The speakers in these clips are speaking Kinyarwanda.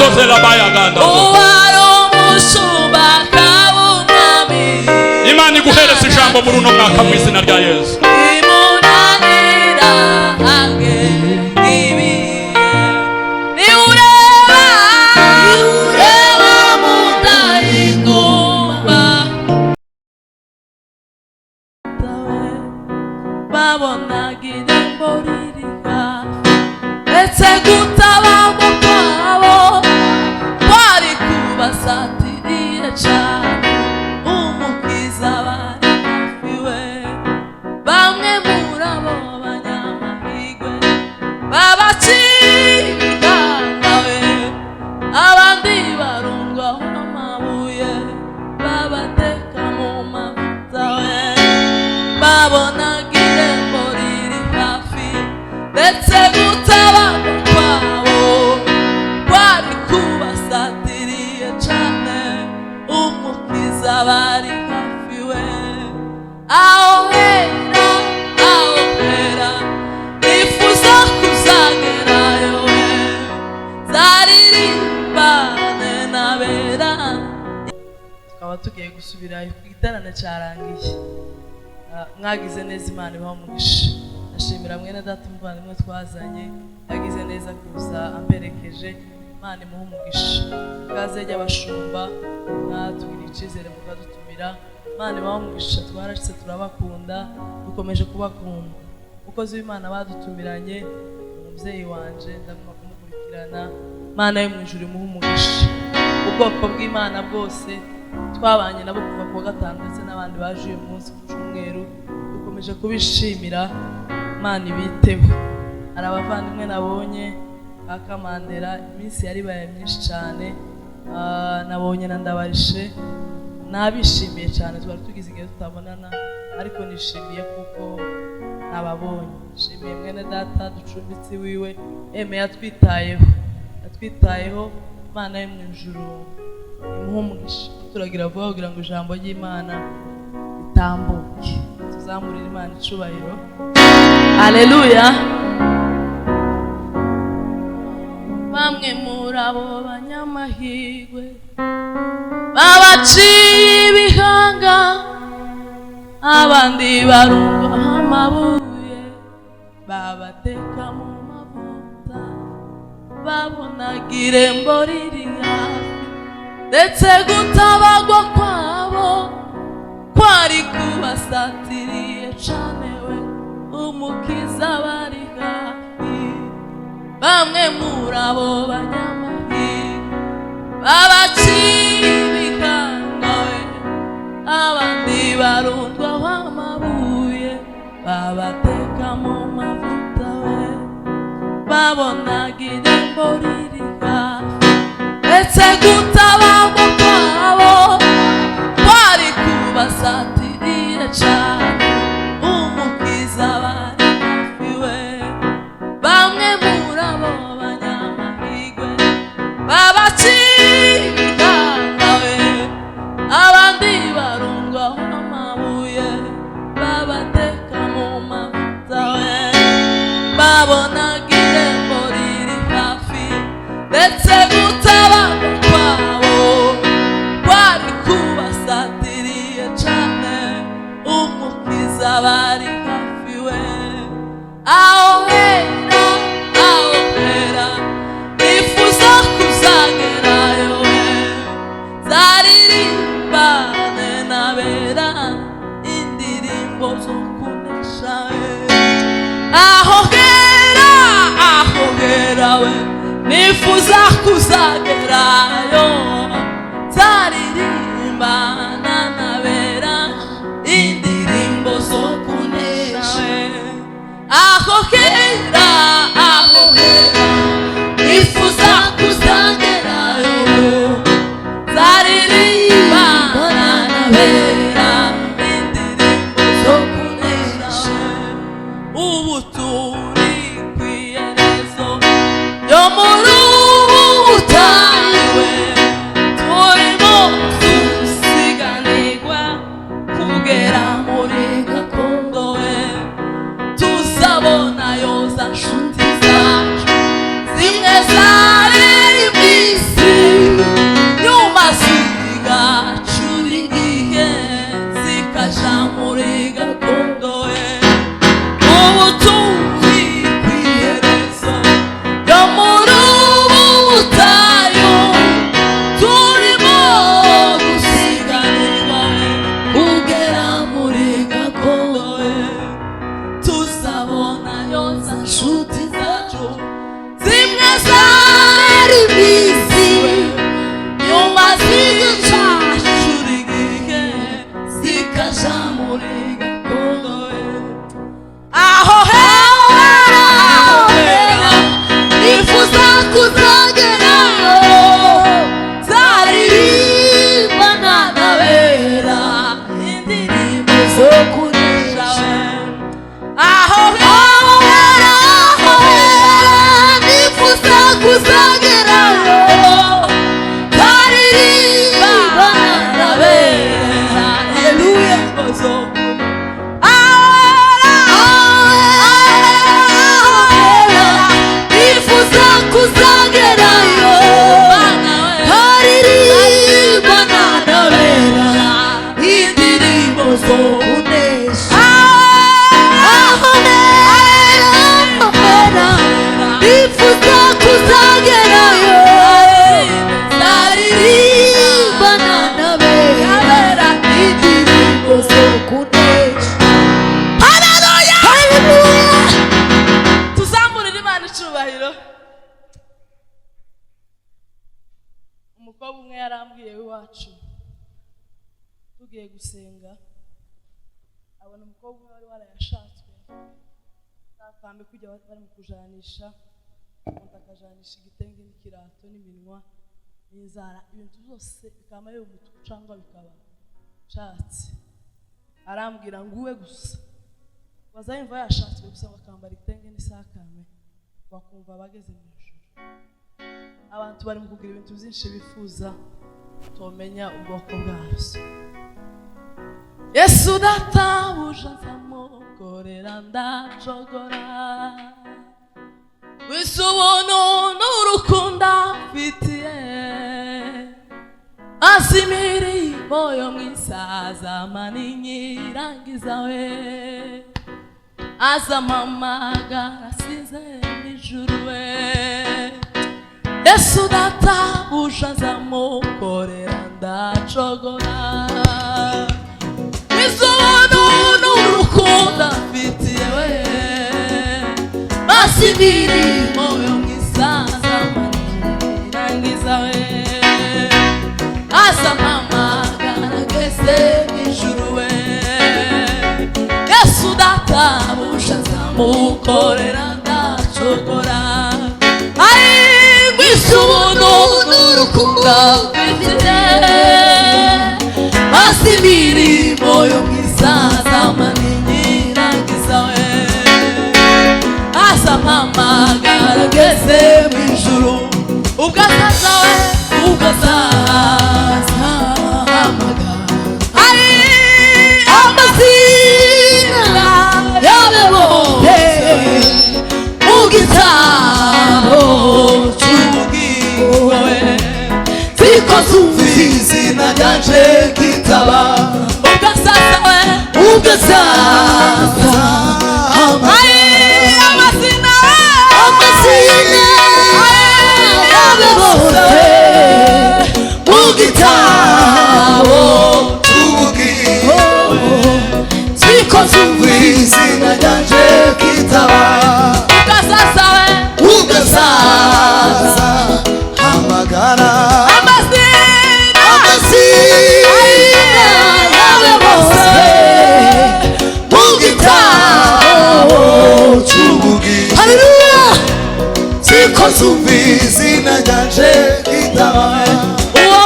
Mandoze la bayaganda. Imana iguhereza ijambo muri uno mwaka mu izina rya Yesu. Tugiye gusubira kwitarana cyarangiye. Mwagize neza, Imana ibamugisha. Nashimira mwene data umuvandimwe twazanye, yagize neza kuza amperekeje. Imana imuhe umugisha. Kaze y'abashumba natwira icyizere mukadutumira. Imana ibamugisha. Twarashitse turabakunda, dukomeje kubakunda. Ukoze w'Imana badutumiranye, umubyeyi wanje ndaguma kumukurikirana. Imana yo mu ijuru imuhe umugisha. Ubwoko bw'Imana bwose twabanye nabo kuva ku gatanu ndetse n'abandi baje uyu munsi ku cyumweru, dukomeje kubishimira. Imana ibiteho. Hari abavandimwe nabonye akamandera, iminsi yari baye myinshi cyane. Nabonye na Ndabarishe, nabishimiye cyane. Twari tugize igihe tutabonana, ariko nishimiye kuko nababonye. Nshimiye mwene data ducumbitsi wiwe, yatwitayeho. Imana yo mu ijuru imuhe umugisha. Turagira vuba kugira ngo ijambo ry'Imana ritambuke. Tuzamurire Imana icubahiro. Haleluya. Bamwe muri abo banyamahirwe babaciye ibihanga, abandi barungwaho amabuye, babateka mu mavuta, babonaga irembo riri hafi, ndetse gutabagwa kwabo kwari kubasatiriye cane we, umukiza bari hafi. Bamwe muri abo banyamahirwe babaciye ibihanga we, abandi barundwaho amabuye, babateka mu mavuta we, babonaga irembo riri hafi, ndetse gutabagwa kwabo kwari kubasatiriye cane, umukiza bari hafi we. Bamwe muri abo banyamahirwe babaciye ibihanga we, abandi barundwaho amabuye, babateka mu mavuta we, babonaga irembo riri hafi, ndetse gutabagwa kwabo kwari kubasatiriye cane, umukiza bari hafi we. Aho hera nifuza kuzagerayo we, zaririmbane n'abera indirimbo zo kunesha we. Aho hera we nifuza kuzagerayo, zaririmbana n'abera indirimbo zo kunesha we. Aho hera nifuza kuzagerayo, zaririmbana n'abera indirimbo zo kunesha we. Ubu turi kw'iherezo ryo muri ubu butayu we, turimo dusiganirwa kugera muri gakondo we, tuzabona yoza nshuti zacu zimwe zari mw'isi cyubahiro umukobwa umwe yarambwiye w'iwacu tugiye gusenga abona umukobwa wari warayashatswe nakambe kujya bari mu kujanisha umuntu akajanisha igitenge n'ikirato n'iminwa n'inzara ibintu byose bikaba ari umutuku cyangwa bikaba shatse arambwira ngo uwe gusa bazayimva yashatswe gusa bakambara igitenge n'isakame bakumva bageze mu ijuru abantu bari mu kugira ibintu byinshi bifuza tumenya ubwoko bwazo Yesu databuja nzamukorera ndacogora wisubuntu n'urukundo mfitiye asimiribo yo mwisaza maninyirangiza we azamamagara asize n'ijuru we Yesu databuja nzamukorera ndacogora wisubuntu n'urukundo mfitiye we asimiribo yo mwisaza maninyirangiza we azamamagara ageze n'ijuru we Yesu databuja nzamukorera ndacogora ngwisubuntu n'urukundo mfite basi imirimo yo mwisaza maninyirangiza we azamamagara ageze mw'ijuru ubwo azaza we ubwo azaza amazina yabe bose mu gitabo cy'ubugingo we ziko zumva izina ryanje kitaba ubwo azaza we ubwo azaza amazina yabe bose mu gitabo cy'ubugingo ziko zumva izina ryanje kitaba ubwo azaza hamagara amazina yabe bose mu gitabo cy'ubugingo haleluya ziko zumva izina ryanje kitaba uwo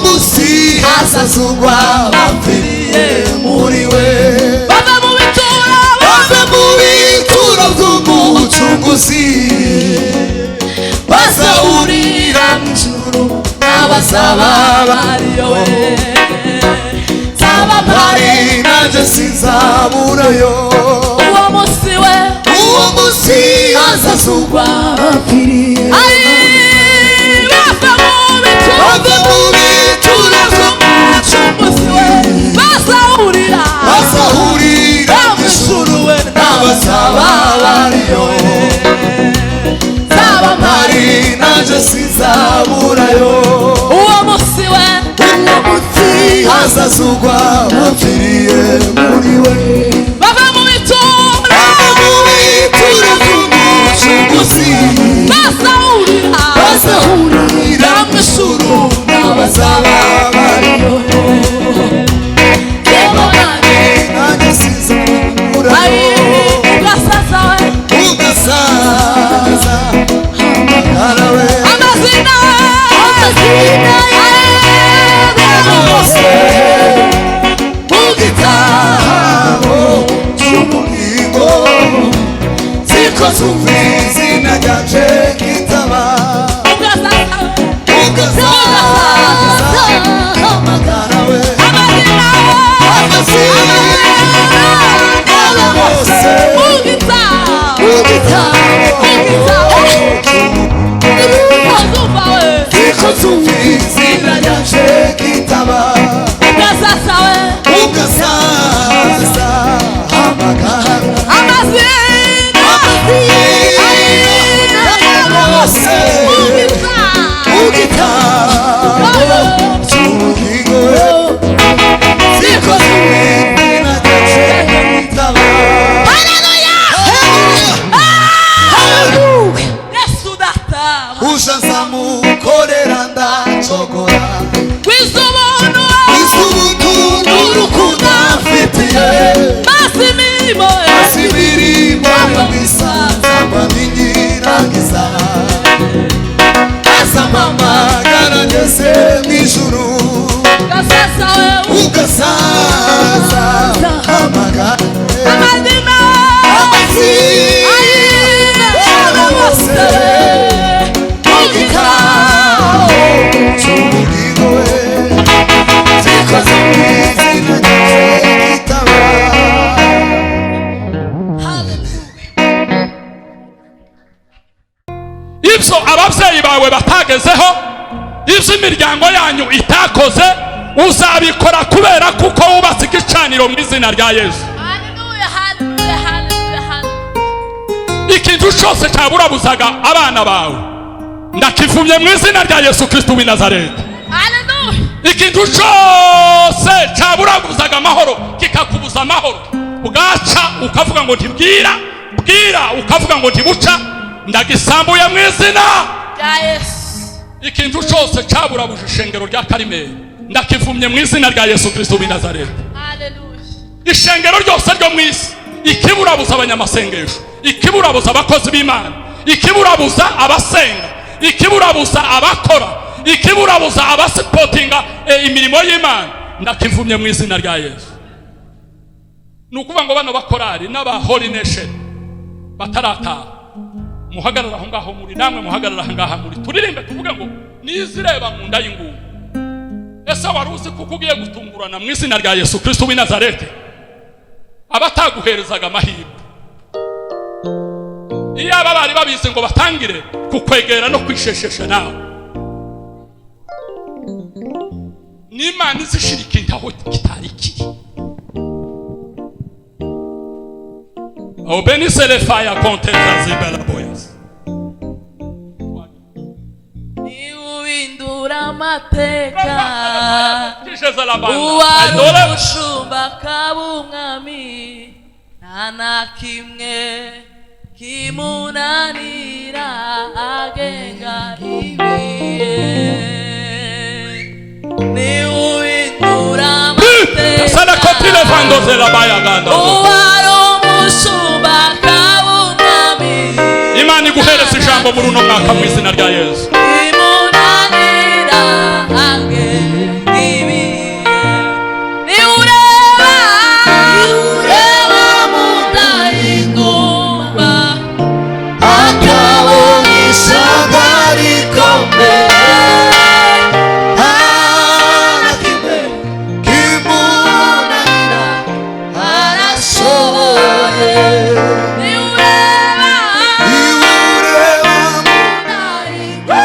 musi hazazugwa bapfiriye muri we bave mu bituro by'umucunguzi bazahurira mw'ijuru n'abazaba bariyo we zaba mpari nanjye sinzaburayo uwo musi hazazugwa bapfiriye bave mu bituro by'umucunguzi we bazahurira mw'ijuru we n'abazaba bariyo zaba mpari nanjye sinzaburayo uwo musi hazazugwa bapfiriye muri we bave mu bituro by'umucunguzi bazahurira mw'ijuru n'abazaba bariyo zaba mpari nanjye sinzaburayo ugasaza hamagara we amazina yabe bose mu gitabo ibyo ababyeyi bawe batagezeho, ibyo imiryango yanyu itakoze, uzabikora kubera kuko wubatse igicaniro mu izina rya Yesu. Hallelujah, hallelujah, hallelujah, hallelujah. Ikintu cyose cyaburabuzaga abana bawe ndakivumye mu izina rya Yesu Kristo w'i Nazareti. Hallelujah. Ikintu cyose cyaburabuzaga amahoro kikakubuza amahoro, bwaca ukavuga ngo ntibwira, bwira ukavuga ngo ntibuca, ndagisambuye mu izina rya Yesu. Ikintu cyose cyaburabuje ishengero rya Karimeli ndakivumye mu izina rya Yesu Kristo w'i Nazareti. Hallelujah. Ishengero ryose ryo mu isi, ikiburabuza abanyamasengesho, ikiburabuza abakozi b'Imana, ikiburabuza abasenga, ikiburabuza abakora, ikiburabuza abasipotinga imirimo y'Imana, ndakivumye mu izina rya Yesu. Nukuvuga ngo bano bakorari n'aba Holy Nation batarataha, muhagarara aho ngaho muri, namwe muhagarara aho ngaho muri, turirimbe tuvuge ngo nizireba mu nda y'ingumba. Ese wari uzi kuko ugiye gutungurana mu izina rya Yesu Kristo w'i Nazareti? Abataguherezaga amahirwe, iyo aba bari babizi ngo batangire kukwegera no kwisheshesha nawe, n'Imana izishira ikintu aho kitari kiri. Benisse les failles contre les boyas. Niwindura amateka Uwari uwari umushumba kabumwami, nta na kimwe kimunanira agenga ibihe. Niwindura amateka Sana kotile vandoze la baya ganda. uwari umushumba kabumwami, Imana iguhereza ijambo muri uno mwaka mu izina rya Yesu. kimunanira agenga ibihe. Niureba mu nda y'ingumba, akabona ishyamba rikomeye, nta na kimwe kimunanira, arashoboye. niureba Niureba mu mu nda y'ingumba,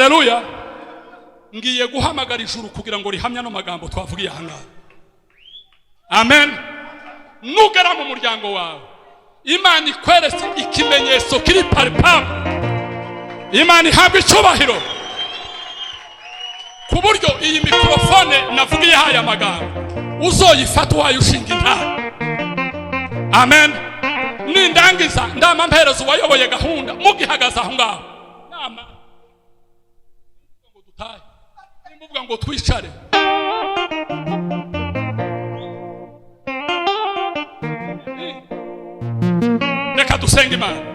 haleluya. Ngiye guhamagara ijuru kugira ngo rihamya no magambo twavugiye ahangaha. Amen. Nugera mu muryango wawe, Imana ikweretse ikimenyetso kiri palpable. Imana ihabwa icyubahiro ku buryo iyi mikrofone navugiye haya magambo uzoyifata wayo ushinga intara. Amen. Nindangiza ndama mperezo wayoboye gahunda mugihagaza aho ngaho nama ngo dutahe nimbuvuga ngo twicare. Reka dusenge Imana.